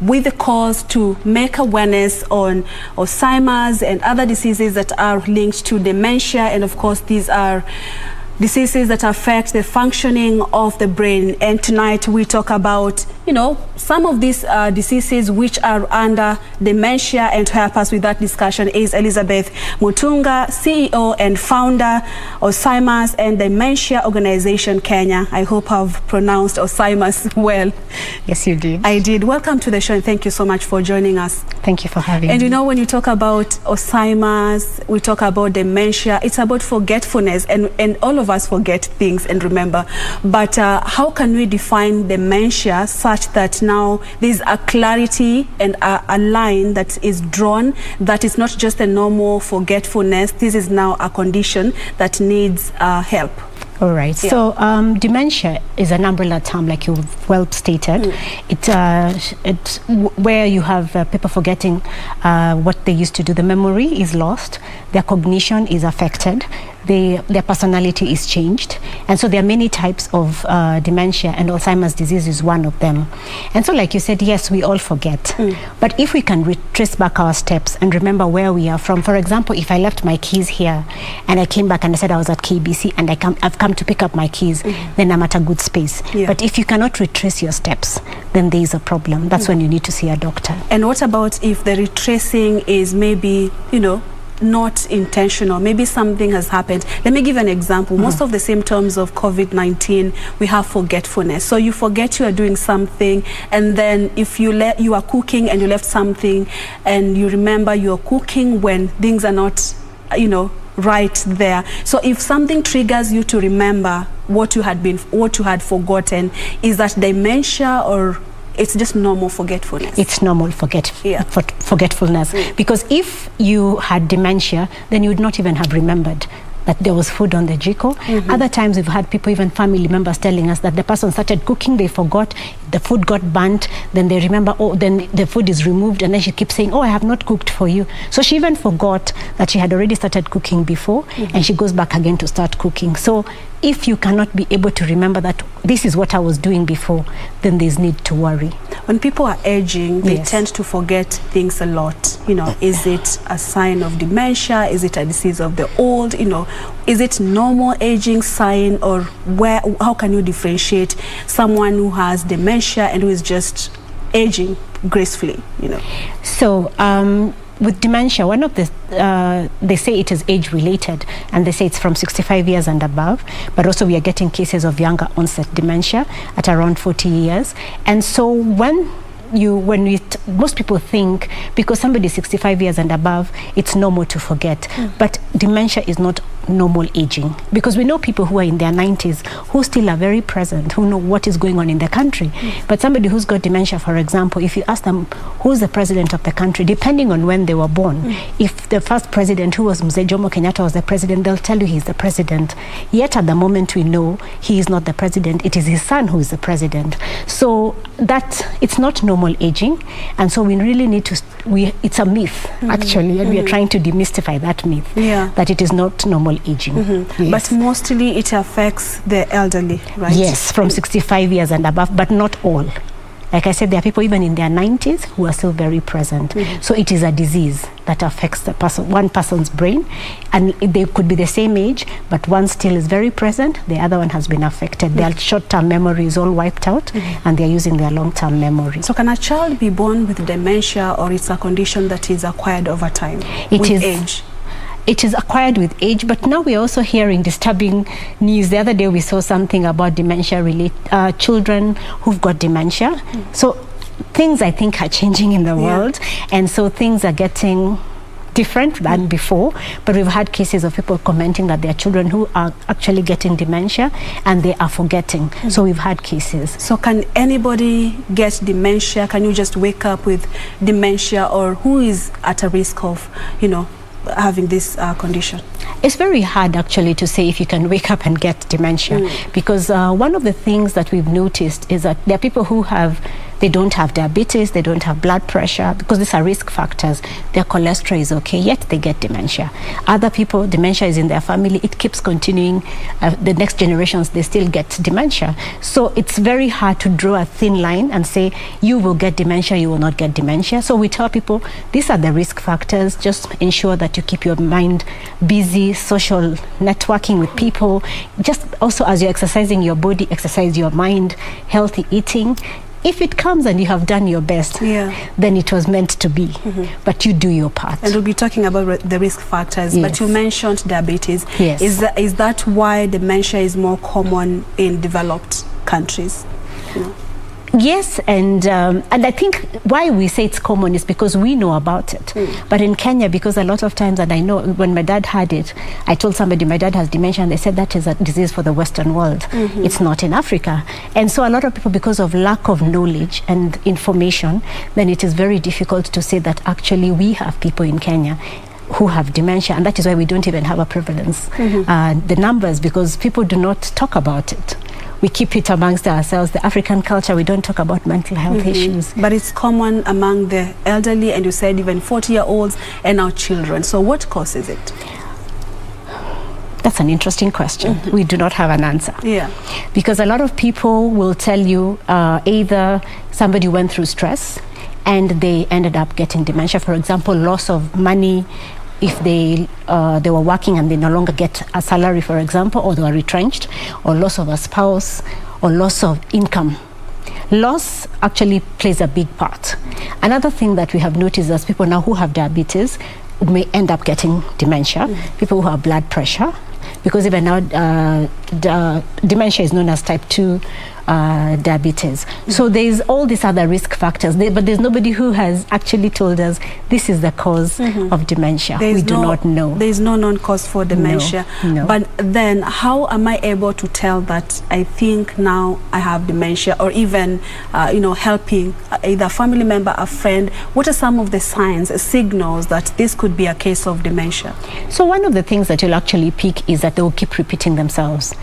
with the cause to make awareness on Alzheimer's and other diseases that are linked to dementia. And of course, these are diseases that affect the functioning of the brain. And tonight we talk about, you know, some of these diseases which are under dementia. And to help us with that discussion is Elizabeth Mutunga, CEO and founder of Alzheimer's and Dementia Organization Kenya. I hope I've pronounced Alzheimer's well. Yes, you did. I did. Welcome to the show, and thank you so much for joining us. Thank you for having me. And you know, when you talk about Alzheimer's, we talk about dementia, it's about forgetfulness, and all of us forget things and remember. But how can we define dementia such that now there's a clarity and a line that is drawn, that is not just a normal forgetfulness, this is now a condition that needs help? All right. Yeah. So dementia is an umbrella term, like you well stated. It's where you have people forgetting what they used to do. The memory is lost, their cognition is affected, their personality is changed. And so there are many types of dementia, and Alzheimer's disease is one of them. And so like you said, yes, we all forget. But if we can retrace back our steps and remember where we are from, for example, if I left my keys here and I came back and I said I was at KBC and I've come to pick up my keys, then I'm at a good space. Yeah. But if you cannot retrace your steps, then there is a problem. That's when you need to see a doctor. And what about if the retracing is maybe, you know, not intentional? Maybe something has happened. Let me give an example. Most of the symptoms of COVID-19, we have forgetfulness. So you forget you are doing something, and then if you are cooking and you left something, and you remember you're cooking when things are not, you know, right there. So if something triggers you to remember what you had forgotten, is that dementia, or it's just normal forgetfulness? It's normal forgetfulness. Because if you had dementia, then you would not even have remembered that there was food on the jiko. Other times we've had people, even family members, telling us that the person started cooking, they forgot, the food got burnt, then they remember, oh, then the food is removed, and then she keeps saying, oh, I have not cooked for you. So she even forgot that she had already started cooking before, and she goes back again to start cooking. So if you cannot be able to remember that this is what I was doing before, then there's need to worry. When people are aging, they tend to forget things a lot. You know, is it a sign of dementia? Is it a disease of the old? You know, is it normal aging sign, or how can you differentiate someone who has dementia and who is just aging gracefully, you know? So with dementia, one of the, they say it is age related, and they say it's from 65 years and above, but also we are getting cases of younger onset dementia at around 40 years. And so most people think because somebody is 65 years and above, it's normal to forget. But dementia is not normal aging, because we know people who are in their 90s who still are very present, who know what is going on in the country. But somebody who's got dementia, for example, if you ask them who's the president of the country, depending on when they were born, if the first president, who was Mzee Jomo Kenyatta, was the president, they'll tell you he's the president. Yet at the moment we know he is not the president, it is his son who is the president. So that it's not normal aging, and so we really need to, it's a myth actually, and we are trying to demystify that myth, that it is not normal aging. Yes. But mostly it affects the elderly, right? Yes, from 65 years and above, but not all. Like I said, there are people even in their 90s who are still very present. So it is a disease that affects the person, one person's brain, and they could be the same age, but one still is very present, the other one has been affected. Their short-term memory is all wiped out, and they're using their long-term memory. So can a child be born with dementia, or it's a condition that is acquired over time, with age? It is acquired with age, but now we're also hearing disturbing news. The other day we saw something about dementia-related children who've got dementia. So things, I think, are changing in the world, and so things are getting different than before. But we've had cases of people commenting that there are children who are actually getting dementia and they are forgetting. So we've had cases. So can anybody get dementia? Can you just wake up with dementia, or who is at a risk of, you know, having this condition? It's very hard actually to say if you can wake up and get dementia, because one of the things that we've noticed is that there are people who have They don't have diabetes, they don't have blood pressure, because these are risk factors. Their cholesterol is okay, yet they get dementia. Other people, dementia is in their family, it keeps continuing. The next generations, they still get dementia. So it's very hard to draw a thin line and say, you will get dementia, you will not get dementia. So we tell people, these are the risk factors. Just ensure that you keep your mind busy, social networking with people. Just also, as you're exercising your body, exercise your mind, healthy eating. If it comes and you have done your best, then it was meant to be. But you do your part. And we'll be talking about the risk factors. But you mentioned diabetes. Yes. Is that why dementia is more common in developed countries? Yes, and I think why we say it's common is because we know about it. But in Kenya, because a lot of times, and I know when my dad had it, I told somebody my dad has dementia, and they said that is a disease for the Western world. It's not in Africa. And so a lot of people, because of lack of knowledge and information, then it is very difficult to say that actually we have people in Kenya who have dementia, and that is why we don't even have a prevalence. The numbers, because people do not talk about it. We keep it amongst ourselves. The African culture, we don't talk about mental health issues. But it's common among the elderly, and you said even 40-year-olds and our children. So what causes it? That's an interesting question. We do not have an answer. Because a lot of people will tell you either somebody went through stress and they ended up getting dementia. For example, loss of money, if they were working and they no longer get a salary, for example, or they were retrenched, or loss of a spouse, or loss of income. Loss actually plays a big part. Another thing that we have noticed is people now who have diabetes may end up getting dementia. People who have blood pressure, because even now dementia is known as type 2 diabetes. So there's all these other risk factors, but there's nobody who has actually told us this is the cause of dementia. We do not know. There's no known cause for dementia. No. But then how am I able to tell that I think now I have dementia, or even helping either a family member, a friend? What are some of the signs, signals that this could be a case of dementia? So one of the things that you'll actually pick is that they will keep repeating themselves.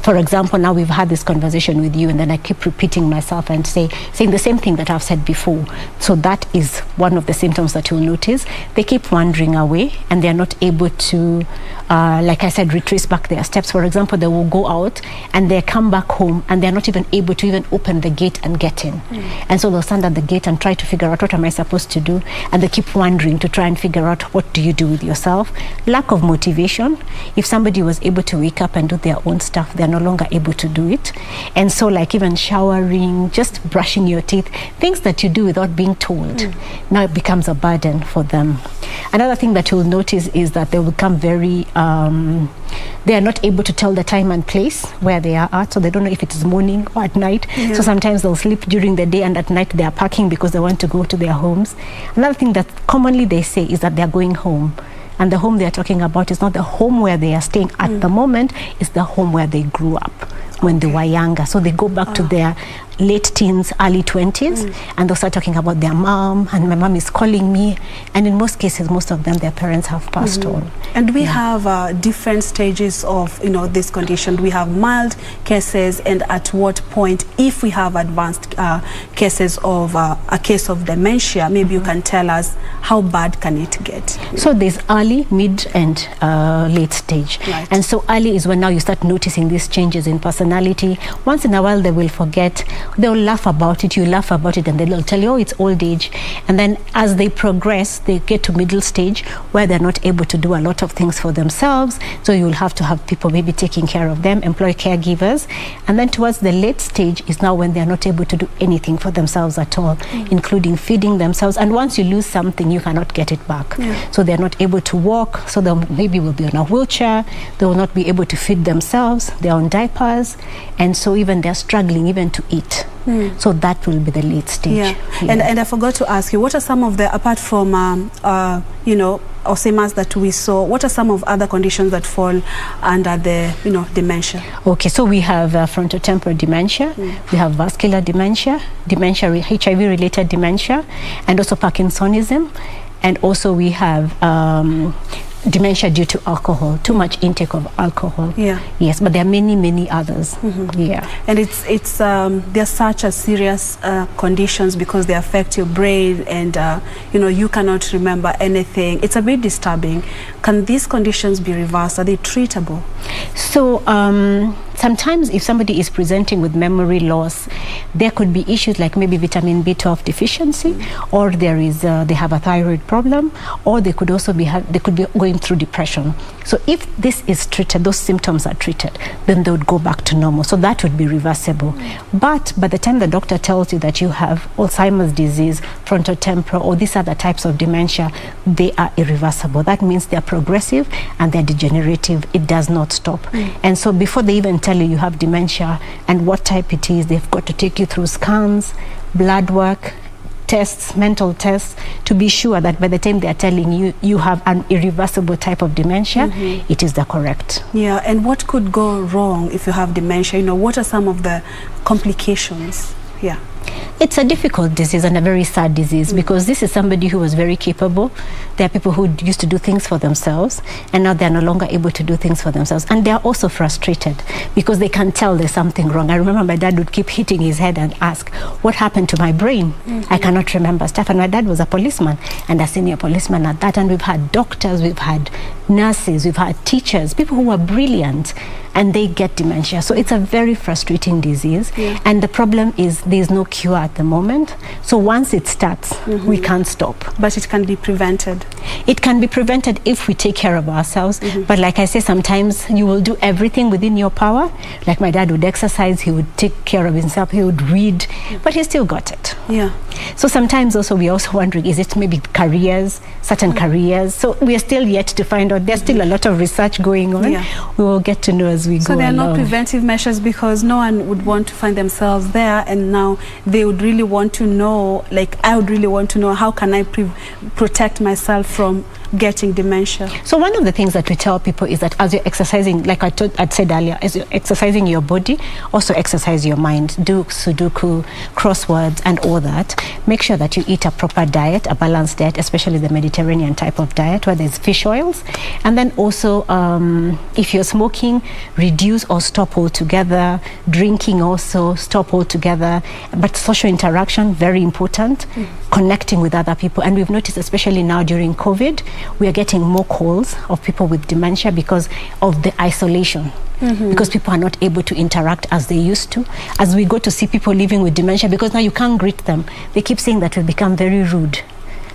For example, now we've had this conversation with you, and then I keep repeating myself and saying the same thing that I've said before. So that is one of the symptoms that you'll notice. They keep wandering away, and they're not able to, like I said, retrace back their steps. For example, they will go out and they come back home, and they're not even able to even open the gate and get in. And so they'll stand at the gate and try to figure out, what am I supposed to do? And they keep wandering to try and figure out, what do you do with yourself? Lack of motivation. If somebody was able to wake up and do their own stuff, they're no longer able to do it. And so like even showering, just brushing your teeth, things that you do without being told, now it becomes a burden for them. Another thing that you'll notice is that they will become very, they are not able to tell the time and place where they are at, so they don't know if it is morning or at night. So sometimes they'll sleep during the day, and at night they are packing because they want to go to their homes. Another thing that commonly they say is that they're going home. And the home they're talking about is not the home where they are staying at the moment, it's the home where they grew up when they were younger. So they go back to their late teens, early 20s, and they'll start talking about their mom, and my mom is calling me. And in most cases, most of them, their parents have passed on. And we have different stages of this condition. We have mild cases, and at what point, if we have advanced cases of a case of dementia, maybe you can tell us how bad can it get? So there's early, mid, and late stage. And so early is when now you start noticing these changes in personality. Once in a while they will forget, they'll laugh about it, you laugh about it, and they'll tell you, oh, it's old age. And then as they progress, they get to middle stage where they're not able to do a lot of things for themselves. So you'll have to have people maybe taking care of them, employ caregivers. And then towards the late stage is now when they're not able to do anything for themselves at all, including feeding themselves. And once you lose something, you cannot get it back. So they're not able to walk, so they maybe will be on a wheelchair, they will not be able to feed themselves, they're on diapers, and so even they're struggling even to eat. So that will be the late stage. And I forgot to ask you, what are some of the, apart from Alzheimer's that we saw, what are some of other conditions that fall under the dementia? Okay, so we have frontotemporal dementia, we have vascular dementia, HIV-related dementia, and also Parkinsonism. And also we have dementia due to alcohol, too much intake of alcohol. Yeah. Yes, but there are many others. Yeah. And they're such a serious conditions because they affect your brain, and you cannot remember anything. It's a bit disturbing. Can these conditions be reversed? Are they treatable? So sometimes if somebody is presenting with memory loss, there could be issues like maybe vitamin B12 deficiency, or they have a thyroid problem, or they could also be going through depression. So if this is treated, those symptoms are treated, then they would go back to normal. So that would be reversible. But by the time the doctor tells you that you have Alzheimer's disease, frontotemporal, or these other types of dementia, they are irreversible. That means they're progressive and they're degenerative. It does not stop. And so before they even tell you have dementia and what type it is, they've got to take you through scans, blood work, tests, mental tests, to be sure that by the time they are telling you you have an irreversible type of dementia, it is the correct. Yeah, and what could go wrong if you have dementia? What are some of the complications? Yeah. It's a difficult disease and a very sad disease, because this is somebody who was very capable. There are people who used to do things for themselves, and now they're no longer able to do things for themselves. And they're also frustrated because they can tell there's something wrong. I remember my dad would keep hitting his head and ask, what happened to my brain? I cannot remember stuff. And my dad was a policeman, and a senior policeman at that. And we've had doctors, we've had nurses, we've had teachers, people who are brilliant, and they get dementia. So it's a very frustrating disease. And the problem is there's no cure at the moment. So once it starts, we can't stop. But it can be prevented. It can be prevented if we take care of ourselves. But like I say, sometimes you will do everything within your power. Like my dad would exercise, he would take care of himself, he would read, but he still got it. Yeah. So sometimes also we're also wondering, is it maybe careers, certain careers? So we are still yet to find out. There's still a lot of research going on. We will get to know as we go So there are along. no preventive measures, because no one would want to find themselves there, and now they would really want to know, like I would really want to know, how can I protect myself from getting dementia? So one of the things that we tell people is that as you're exercising, like I'd said earlier, as you're exercising your body, also exercise your mind. Do Sudoku, crosswords, and all that. Make sure that you eat a proper diet, a balanced diet, especially the Mediterranean type of diet where there's fish oils. And then also, if you're smoking, reduce or stop altogether. Drinking also, stop altogether. But social interaction, very important. Connecting with other people. And we've noticed, especially now during COVID, we are getting more calls of people with dementia because of the isolation. Because people are not able to interact as they used to. As we go to see people living with dementia, because now you can't greet them, they keep saying that we've become very rude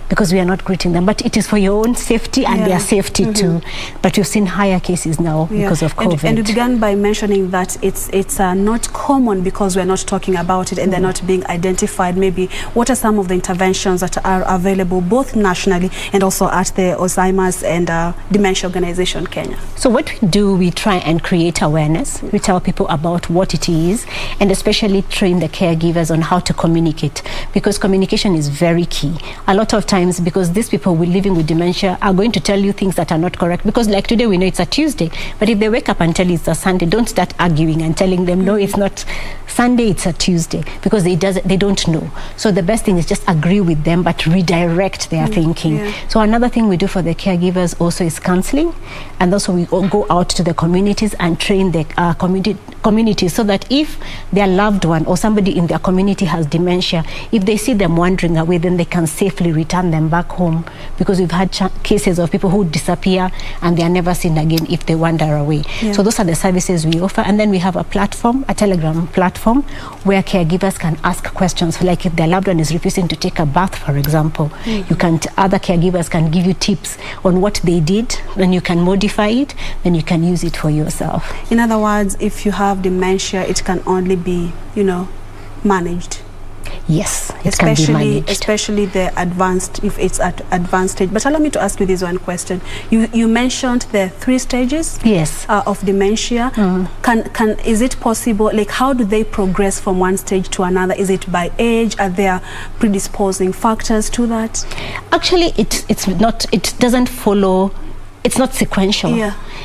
because we are not greeting them. But it is for your own safety and their safety too. But we've seen higher cases now because of COVID. And you began by mentioning that it's not common because we're not talking about it and they're not being identified. Maybe what are some of the interventions that are available both nationally and also at the Alzheimer's and Dementia Organization Kenya? So what we do, we try and create awareness. We tell people about what it is, and especially train the caregivers on how to communicate, because communication is very key. A lot of times, because these people living with dementia are going to tell you things that are not correct, because like today we know it's a Tuesday, but if they wake up and tell you it's a Sunday, don't start arguing and telling them no, it's not Sunday, it's a Tuesday, because they don't know. So the best thing is just agree with them, but redirect their thinking. So another thing we do for the caregivers also is counseling, and also we go out to the communities and train the communities, so that if their loved one or somebody in their community has dementia, if they see them wandering away, then they can safely return them back home, because we've had cases of people who disappear and they are never seen again if they wander away. So those are the services we offer. And then we have a platform, a Telegram platform, where caregivers can ask questions, like if their loved one is refusing to take a bath, for example. Other caregivers can give you tips on what they did, then you can modify it, then you can use it for yourself. In other words, if you have dementia, it can only be, managed. Yes, it can be managed. Especially the advanced, if it's at advanced stage. But allow me to ask you this one question. You mentioned the 3 stages of dementia. Is it possible, like how do they progress from one stage to another? Is it by age? Are there predisposing factors to that? Actually, it doesn't follow. It's not sequential.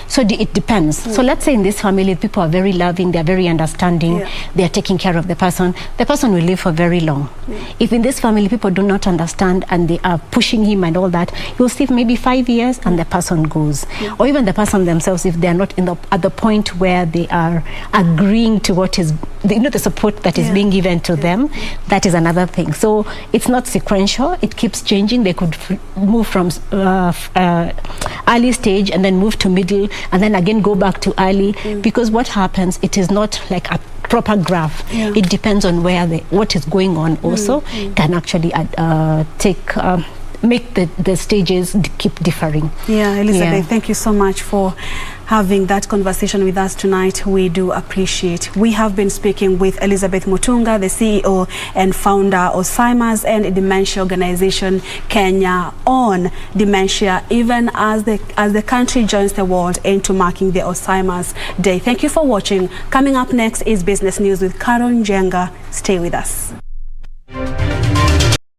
So it depends. So let's say in this family, people are very loving, they're very understanding, they are taking care of the person will live for very long. If in this family, people do not understand and they are pushing him and all that, he will live maybe 5 years and the person goes. Or even the person themselves, if they are not at the point where they are agreeing to what is, the support that is being given to them, that is another thing. So it's not sequential, it keeps changing. They could move from early stage and then move to middle and then again go back to early, because what happens, it is not like a proper graph. It depends on where what is going on also can actually make the stages keep differing. Elizabeth, thank you so much for having that conversation with us tonight. We do appreciate. We have been speaking with Elizabeth Mutunga, the CEO and founder of Alzheimer's and Dementia Organization Kenya, on dementia, even as the country joins the world into marking the Alzheimer's Day. Thank you for watching. Coming up next is Business News with Carol Njenga. Stay with us.